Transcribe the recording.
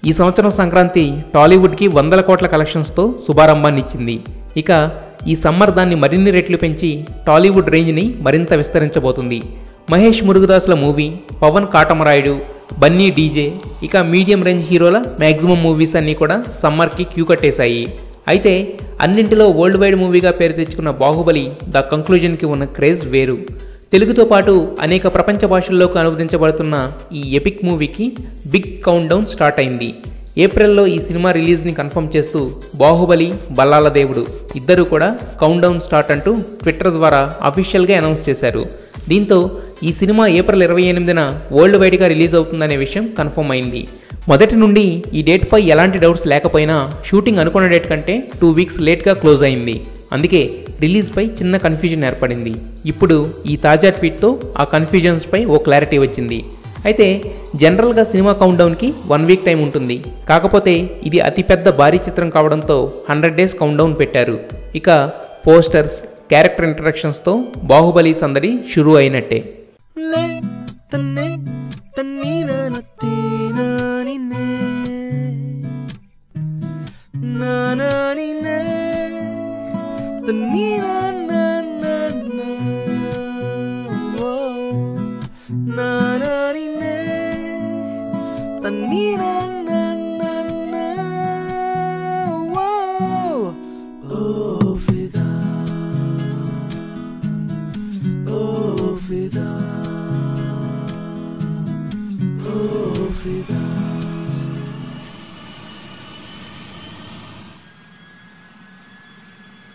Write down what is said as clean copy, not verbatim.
ఈ సంవత్సరం సంక్రాంతి టాలీవుడ్కి 100 కోట్ల కలెక్షన్స్తో శుభారంభాన్ని ఇచ్చింది. ఇక ఈ సమ్మర్ దాన్ని మరిన్ని రెట్లు పెంచి టాలీవుడ్ రేంజ్ని మరింత విస్తరించబోతుంది. మహేష్ మురుగదాసుల మూవీ, పవన్ కాటమరాయుడు, బన్నీ డీజే, ఇక మీడియం రేంజ్ హీరోల మ్యాక్సిమం మూవీస్ అన్నీ కూడా సమ్మర్కి క్యూ కట్టేశాయి. అయితే అన్నింటిలో వరల్డ్ వైడ్ మూవీగా పేరు తెచ్చుకున్న బాహుబలి ద కంక్లూజన్కి ఉన్న క్రేజ్ వేరు. తెలుగుతో పాటు అనేక ప్రపంచ భాషల్లోకి అనువదించబడుతున్న ఈ ఎపిక్ మూవీకి బిగ్ కౌంట్ డౌన్ స్టార్ట్ అయింది. ఏప్రిల్లో ఈ సినిమా రిలీజ్ని కన్ఫర్మ్ చేస్తూ బాహుబలి, బల్లాల దేవుడు ఇద్దరూ కూడా కౌంట్ డౌన్ స్టార్ట్ అంటూ ట్విట్టర్ ద్వారా అఫీషియల్గా అనౌన్స్ చేశారు. దీంతో ఈ సినిమా ఏప్రిల్ 28న వరల్డ్ వైడ్గా రిలీజ్ అవుతుందనే విషయం కన్ఫర్మ్ అయింది. మొదటి నుండి ఈ డేట్పై ఎలాంటి డౌట్స్ లేకపోయినా షూటింగ్ అనుకున్న డేట్ కంటే 2 వీక్స్ లేట్గా క్లోజ్ అయింది. అందుకే రిలీజ్పై చిన్న కన్ఫ్యూజన్ ఏర్పడింది. ఇప్పుడు ఈ తాజా ట్వీట్తో ఆ కన్ఫ్యూజన్స్పై ఓ క్లారిటీ వచ్చింది. అయితే జనరల్గా సినిమా కౌంట్డౌన్కి 1 వీక్ టైం ఉంటుంది. కాకపోతే ఇది అతిపెద్ద భారీ చిత్రం కావడంతో 100 డేస్ కౌంట్డౌన్ పెట్టారు. ఇక పోస్టర్స్, క్యారెక్టర్ ఇంట్రడక్షన్స్తో బాహుబలి సందడి షురూ అయినట్టే. The